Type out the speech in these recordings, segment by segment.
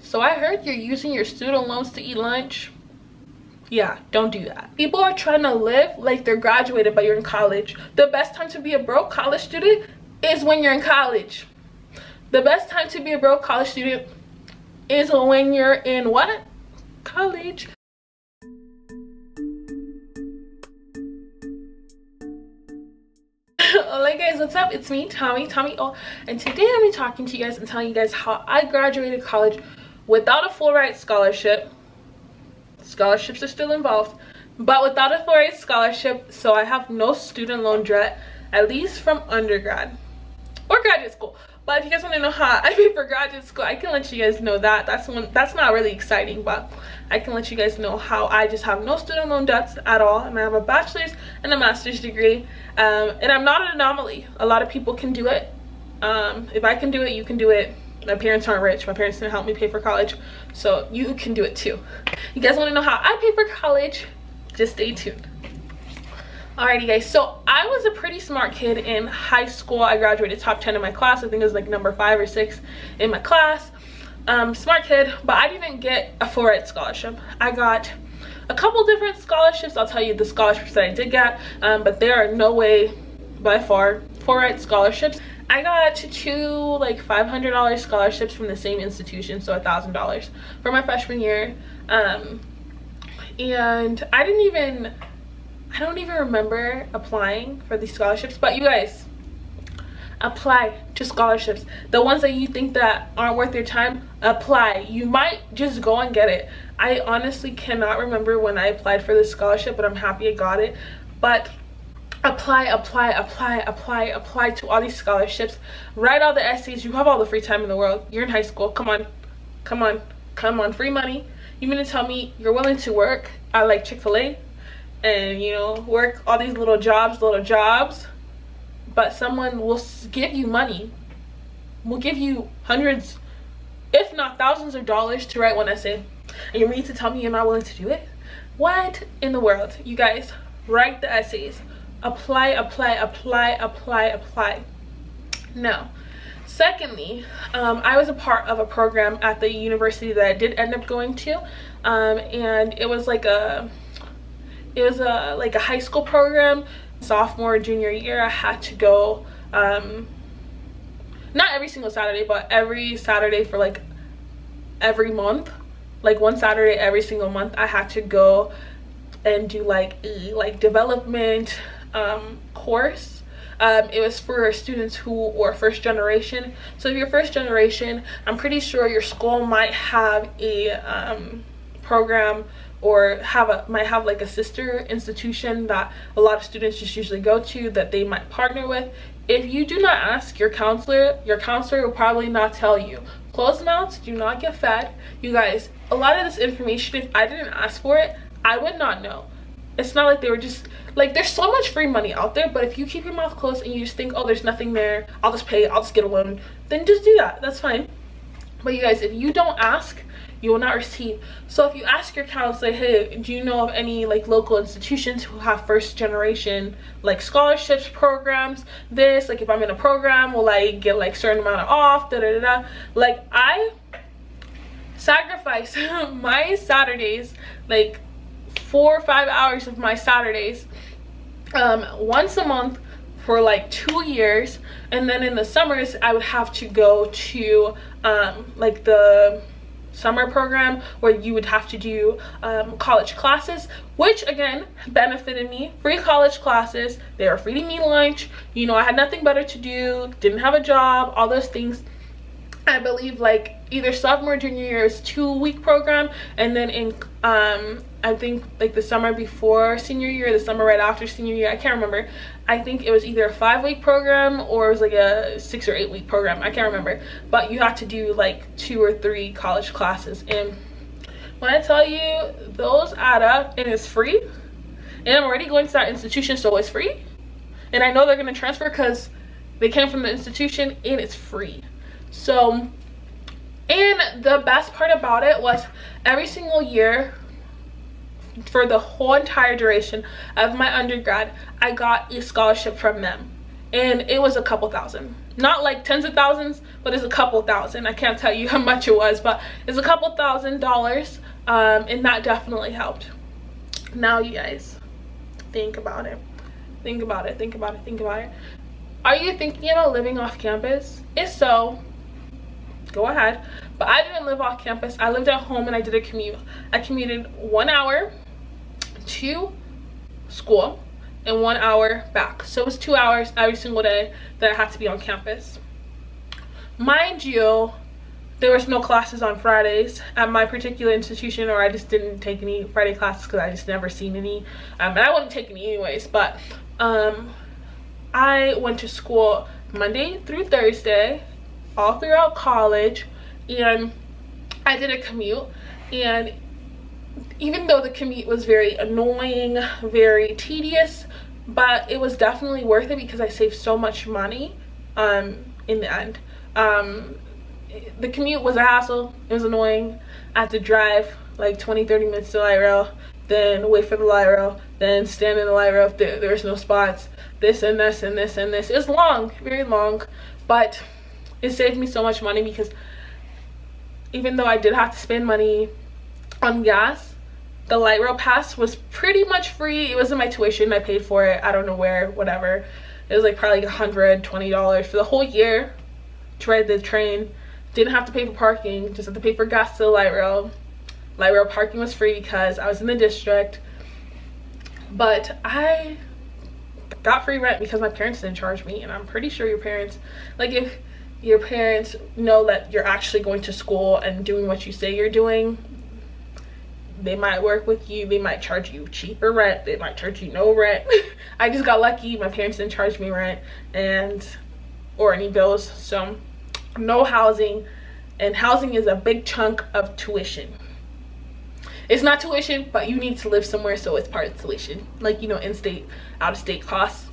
So I heard you're using your student loans to eat lunch. Yeah, don't do that. People are trying to live like they're graduated but you're in college. The best time to be a broke college student is when you're in college. The best time to be a broke college student is when you're in what? College. Hola guys, what's up? It's me, Tommy O, and today I'm gonna be talking to you guys and telling you guys how I graduated college without a full ride scholarship. Scholarships are still involved, but without a full ride scholarship, so I have no student loan debt, at least from undergrad or graduate school. But if you guys want to know how I paid for graduate school, I can let you guys know that. That's not really exciting, but I can let you guys know how I just have no student loan debts at all, and I have a bachelor's and a master's degree, and I'm not an anomaly. A lot of people can do it. If I can do it, you can do it. My parents aren't rich. My parents didn't help me pay for college, so you can do it too. You guys want to know how I pay for college? Just stay tuned. Alrighty guys, so I was a pretty smart kid in high school. I graduated top 10 in my class. I think it was like number 5 or 6 in my class. Smart kid, but I didn't get a full ride scholarship. I got a couple different scholarships. I'll tell you the scholarships that I did get, but there are no way by far full ride scholarships. I got 2 like $500 scholarships from the same institution, so $1,000 for my freshman year, and I don't even remember applying for these scholarships. But you guys, apply to scholarships. The ones that you think that aren't worth your time, apply. You might just go and get it. I honestly cannot remember when I applied for this scholarship, but I'm happy I got it. But apply to all these scholarships. Write all the essays. You have all the free time in the world. You're in high school. Come on, free money. You mean to tell me you're willing to work at like Chick-fil-A and, you know, work all these little jobs, but someone will give you money, will give you hundreds if not thousands of dollars to write one essay, and you mean to tell me you're not willing to do it? What in the world? You guys, write the essays. Apply. Now, secondly, I was a part of a program at the university that I did end up going to, and it was like a high school program. Sophomore, junior year, I had to go, not every single Saturday, but every Saturday for like every month, like one Saturday every single month, I had to go and do like a development course. It was for students who were first generation. So if you're first generation, I'm pretty sure your school might have a program or might have like a sister institution that a lot of students just usually go to that they might partner with. If you do not ask your counselor will probably not tell you. Closed mouths do not get fed. You guys, a lot of this information, if I didn't ask for it, I would not know. It's not like they were just like, there's so much free money out there, but if you keep your mouth closed and you just think, oh, there's nothing there, I'll just pay, I'll just get a loan, then just do that. That's fine. But you guys, if you don't ask, you will not receive. So if you ask your counselor, hey, do you know of any like local institutions who have first generation like scholarships programs, this, like if I'm in a program, will I get like certain amount of off, like I sacrifice my Saturdays, like 4 or 5 hours of my Saturdays once a month for like 2 years, and then in the summers I would have to go to like the summer program where you would have to do college classes, which again benefited me. Free college classes, they were feeding me lunch, you know, I had nothing better to do, didn't have a job, all those things. I believe like either sophomore junior year is 2-week program, and then in I think like the summer before senior year, the summer right after senior year, I can't remember, I think it was either a 5-week program or it was like a 6 or 8-week program, I can't remember, but you had to do like 2 or 3 college classes. And when I tell you, those add up, and it's free, and I'm already going to that institution, so it's free, and I know they're going to transfer because they came from the institution, and it's free. So, and the best part about it was every single year for the whole entire duration of my undergrad, I got a scholarship from them, and it was a couple thousand. not like tens of thousands, but it's a couple thousand. I can't tell you how much it was, but it's a couple $1,000s, and that definitely helped. Now you guys, think about it. Think about it, think about it, think about it. Are you thinking about living off campus? If so, go ahead. But I didn't live off campus. I lived at home and I did a commute. I commuted 1 hour to school and 1 hour back. So it was 2 hours every single day that I had to be on campus. Mind you, there was no classes on Fridays at my particular institution, or I just didn't take any Friday classes because I just never seen any. And I wouldn't take any anyways, but I went to school Monday through Thursday, all throughout college, and I did a commute. And even though the commute was very annoying, very tedious, but it was definitely worth it because I saved so much money in the end. The commute was a hassle. It was annoying. I had to drive like 20-30 minutes to the light rail, then wait for the light rail, then stand in the light rail if there was no spots, this and this and this and this. It was long, very long, but it saved me so much money because even though I did have to spend money on gas, the light rail pass was pretty much free. It was in my tuition. I paid for it. I don't know where, whatever. It was like probably like $120 for the whole year to ride the train. Didn't have to pay for parking, just had to pay for gas to the light rail. Light rail parking was free because I was in the district. But I got free rent because my parents didn't charge me, and I'm pretty sure your parents, like if your parents know that you're actually going to school and doing what you say you're doing, they might work with you. They might charge you cheaper rent. They might charge you no rent. I just got lucky. My parents didn't charge me rent or any bills, so no housing. And housing is a big chunk of tuition. It's not tuition, but you need to live somewhere, so it's part of tuition, like, you know, in-state, out-of-state costs.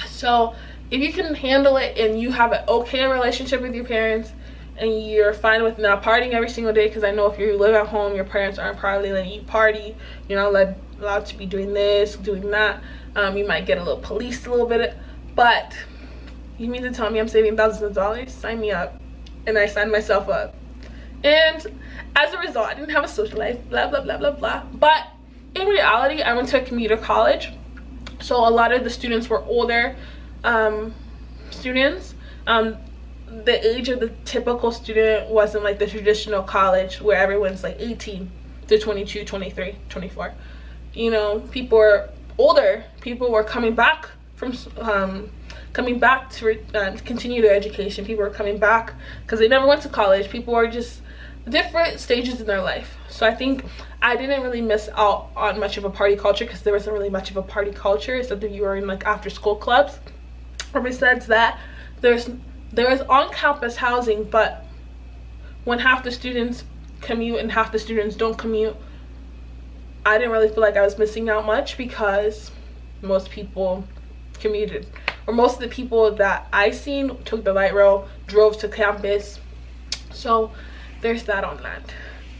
So if you can handle it and you have an okay relationship with your parents and you're fine with not partying every single day, because I know if you live at home, your parents aren't probably letting you party. You're not allowed to be doing this, doing that. You might get a little policed a little bit, but you mean to tell me I'm saving thousands of dollars? Sign me up. And I signed myself up. And as a result, I didn't have a social life, blah, blah, blah, blah, blah. But in reality, I went to a commuter college. So a lot of the students were older students. The age of the typical student wasn't like the traditional college where everyone's like 18 to 22, 23, 24. You know, people were older. People were coming back from to continue their education. People were coming back because they never went to college. People were just different stages in their life. So I think I didn't really miss out on much of a party culture because there wasn't really much of a party culture except if you were in like after school clubs. Or besides that, there is on-campus housing, but when half the students commute and half the students don't commute, I didn't really feel like I was missing out much because most people commuted. Or most of the people that I seen took the light rail, drove to campus. So there's that on that.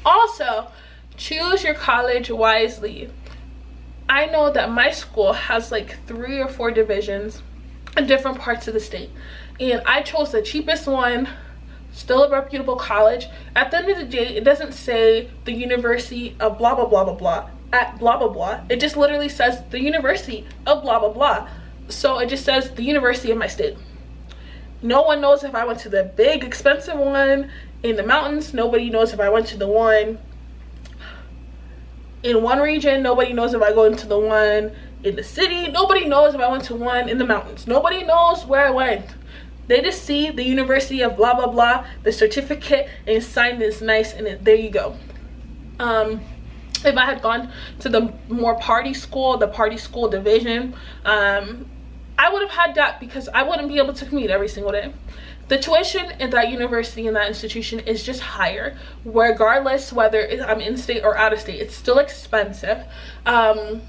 Also, choose your college wisely. I know that my school has like 3 or 4 divisions in different parts of the state, and I chose the cheapest one, still a reputable college. At the end of the day, it doesn't say the University of blah blah blah blah blah at blah blah blah. It just literally says the University of blah blah blah. So it just says the University of my state. No one knows if I went to the big expensive one in the mountains. Nobody knows if I went to the one in one region. Nobody knows if I go into the one in the city. Nobody knows if I went to one in the mountains. Nobody knows where I went. They just see the University of blah blah blah, the certificate, and signed this nice, and there you go. If I had gone to the more party school, the party school division, I would have had that because I wouldn't be able to commute every single day. The tuition at that university and that institution is just higher, regardless whether I'm in state or out of state. It's still expensive.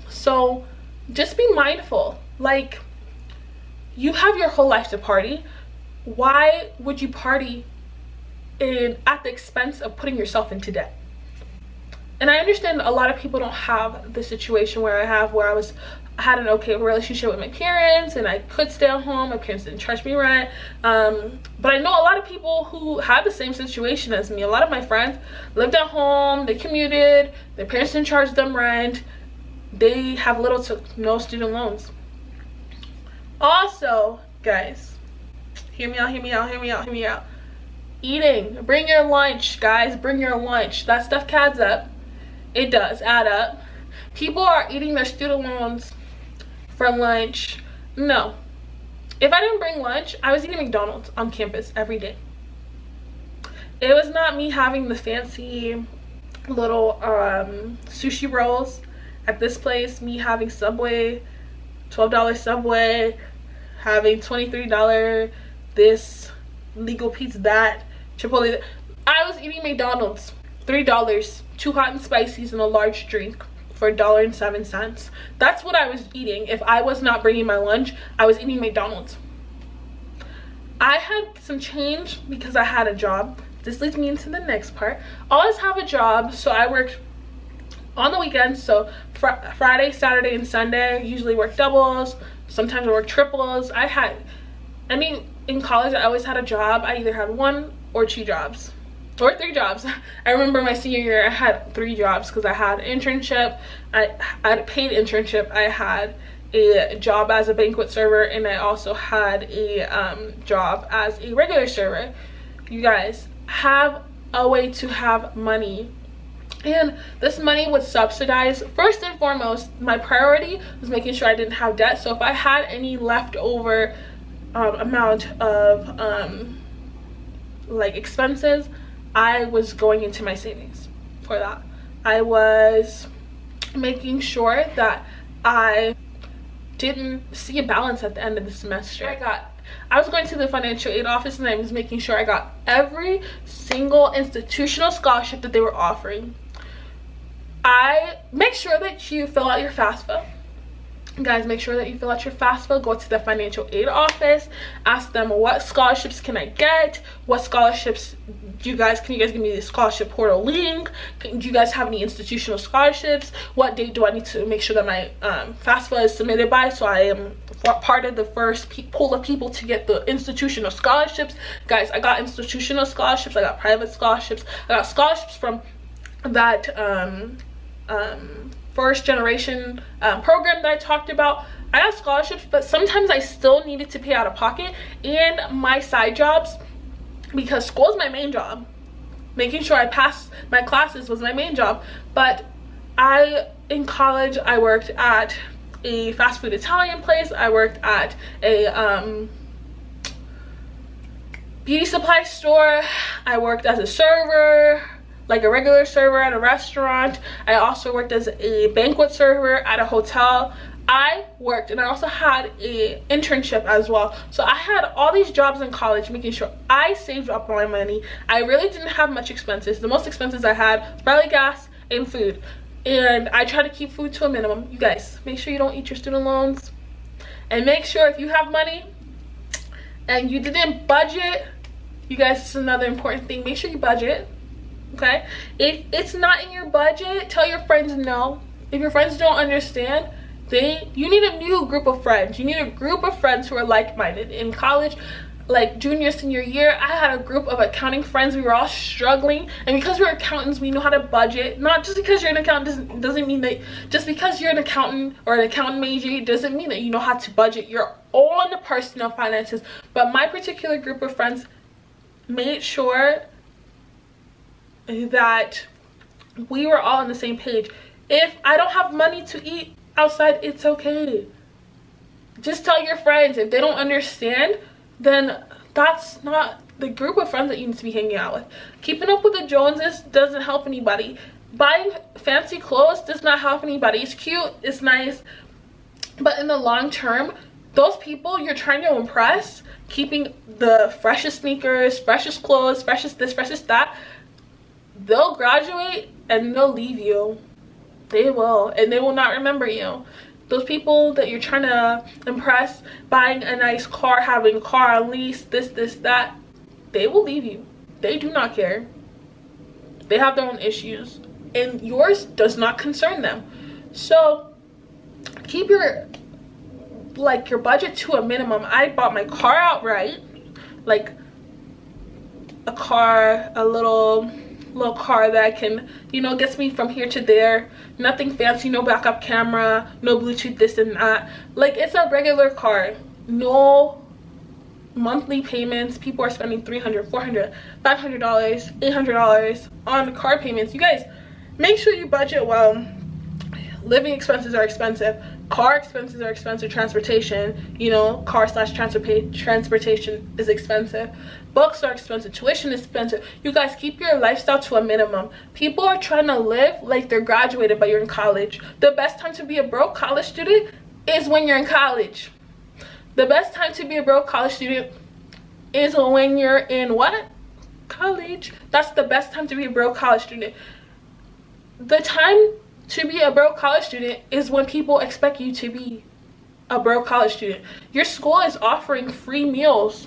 So just be mindful. Like, you have your whole life to party. Why would you party at the expense of putting yourself into debt? And I understand a lot of people don't have the situation where I have, where I was I had an okay relationship with my parents and I could stay at home. My parents didn't charge me rent. But I know a lot of people who had the same situation as me. A lot of my friends lived at home, they commuted, their parents didn't charge them rent. They have little to no student loans. Also, guys, hear me out. Eating, bring your lunch, guys, bring your lunch. That stuff adds up. It does add up. People are eating their student loans for lunch. No, if I didn't bring lunch, I was eating McDonald's on campus every day. It was not me having the fancy little sushi rolls at this place, me having Subway, $12 Subway, having $23 this, legal pizza that, Chipotle. I was eating McDonald's, $3, 2 hot and spices and a large drink for $1.07. That's what I was eating. If I was not bringing my lunch, I was eating McDonald's. I had some change because I had a job. This leads me into the next part. I always have a job, so I worked on the weekends. So Friday, Saturday, and Sunday, I usually work doubles. Sometimes I work triples. In college, I always had a job. I either had 1 or 2 jobs. Or 3 jobs. I remember my senior year, I had 3 jobs because I had an internship. I had a paid internship. I had a job as a banquet server, and I also had a job as a regular server. You guys, have a way to have money. And this money was subsidized. First and foremost, my priority was making sure I didn't have debt. So if I had any leftover amount of like expenses, I was going into my savings for that. I was making sure that I didn't see a balance at the end of the semester. I was going to the financial aid office and I was making sure I got every single institutional scholarship that they were offering. I make sure that you fill out your FAFSA. Guys, make sure that you fill out your FAFSA. Go to the financial aid office, ask them, what scholarships can I get? What scholarships can you guys give me the scholarship portal link? Do you guys have any institutional scholarships? What date do I need to make sure that my FAFSA is submitted by, so I am part of the first pool of people to get the institutional scholarships? Guys, I got institutional scholarships, I got private scholarships, I got scholarships from that first generation program that I talked about. I got scholarships, but sometimes I still needed to pay out of pocket, and my side jobs, because school is my main job. Making sure I passed my classes was my main job. But in college, I worked at a fast food Italian place. I worked at a beauty supply store. I worked as a server, like a regular server at a restaurant. I also worked as a banquet server at a hotel. I worked, and I also had an internship as well. So I had all these jobs in college, making sure I saved up my money. I really didn't have much expenses. The most expenses I had was probably gas and food, and I try to keep food to a minimum. You guys, make sure you don't eat your student loans, and make sure if you have money and you didn't budget, you guys, this is another important thing. Make sure you budget. Okay, if it's not in your budget, tell your friends no. If your friends don't understand, you need a new group of friends. You need a group of friends who are like-minded. In college, like junior, senior year, I had a group of accounting friends. We were all struggling, and because we're accountants, we know how to budget. Not just because you're an accountant doesn't mean that, just because you're an accountant or an accountant major doesn't mean that you know how to budget your own personal finances. But my particular group of friends made sure that we were all on the same page. If I don't have money to eat outside, it's okay. Just tell your friends. If they don't understand, then that's not the group of friends that you need to be hanging out with. Keeping up with the Joneses doesn't help anybody. Buying fancy clothes does not help anybody. It's cute, it's nice, but in the long term, those people you're trying to impress, keeping the freshest sneakers, freshest clothes, freshest this, freshest that, they'll graduate and they'll leave you. They will, and they will not remember you. Those people that you're trying to impress, buying a nice car, having a car on lease, this, that, they will leave you. They do not care. They have their own issues, and yours does not concern them. So keep your like your budget to a minimum. I bought my car outright, like a car, a little car that can, you know, gets me from here to there. Nothing fancy, no backup camera, no Bluetooth, this and that. Like, it's a regular car. No monthly payments. People are spending $300, $400, $500, $800 on car payments. You guys, make sure you budget well. Living expenses are expensive. Car expenses are expensive. Transportation, you know, transportation is expensive. Books are expensive. Tuition is expensive. You guys, keep your lifestyle to a minimum. People are trying to live like they're graduated but you're in college. The best time to be a broke college student is when you're in college. The best time to be a broke college student is when you're in what? College. That's the best time to be a broke college student. The time to be a broke college student is when people expect you to be a broke college student. Your school is offering free meals.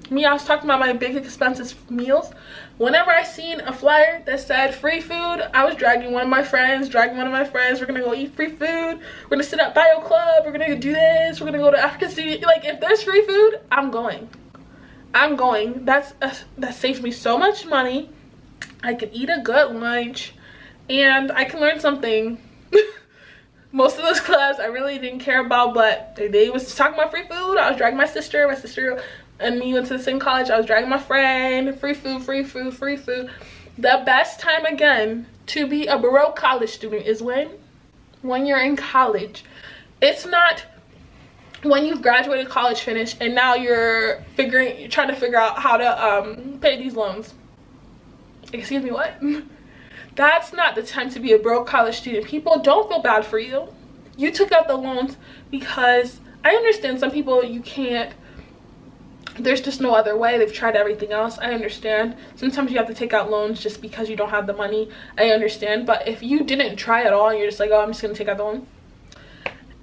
Me, I was talking about my big expensive meals. Whenever I seen a flyer that said free food, I was dragging one of my friends. We're gonna go eat free food. We're gonna sit at bio club. We're gonna do this. We're gonna go to African City. Like, if there's free food, I'm going. That saves me so much money. I can eat a good lunch. And I can learn something. Most of those clubs I really didn't care about, but they was talking about free food. I was dragging my sister and me went to the same college. I was dragging my friend. Free food, free food, free food. The best time, again, to be a broke college student is when you're in college. It's not when you've graduated college, finished, and now you're trying to figure out how to pay these loans. Excuse me, what? That's not the time to be a broke college student. People, don't feel bad for you. You took out the loans because I understand some people, you can't, there's just no other way. They've tried everything else. I understand. Sometimes you have to take out loans just because you don't have the money. I understand. But if you didn't try at all and you're just like, oh, I'm just going to take out the loan.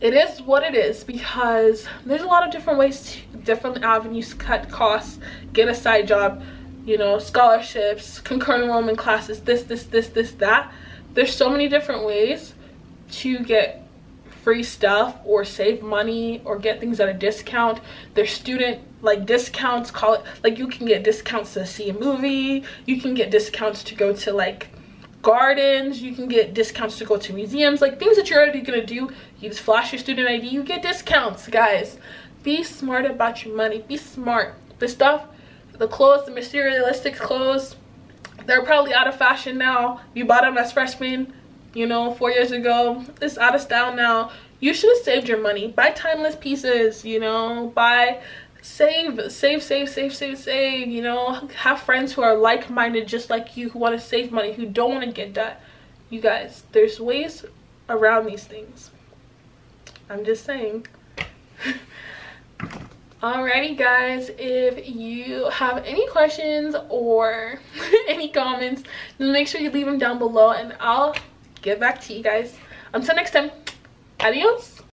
It is what it is, because there's a lot of different ways, different avenues to cut costs, get a side job. You know, scholarships, concurrent enrollment classes, this, that. There's so many different ways to get free stuff or save money or get things at a discount. There's student discounts, you can get discounts to see a movie, you can get discounts to go to gardens, you can get discounts to go to museums, things that you're already gonna do. You just flash your student ID, you get discounts. Guys, be smart about your money. Be smart. The clothes, the materialistic clothes, they're probably out of fashion now. You bought them as freshmen, 4 years ago. It's out of style now. You should have saved your money. Buy timeless pieces, save, have friends who are like-minded just like you, who want to save money, who don't want to get debt. You guys, there's ways around these things. I'm just saying. Alrighty guys, if you have any questions or any comments, then make sure you leave them down below and I'll get back to you guys. Until next time, adios.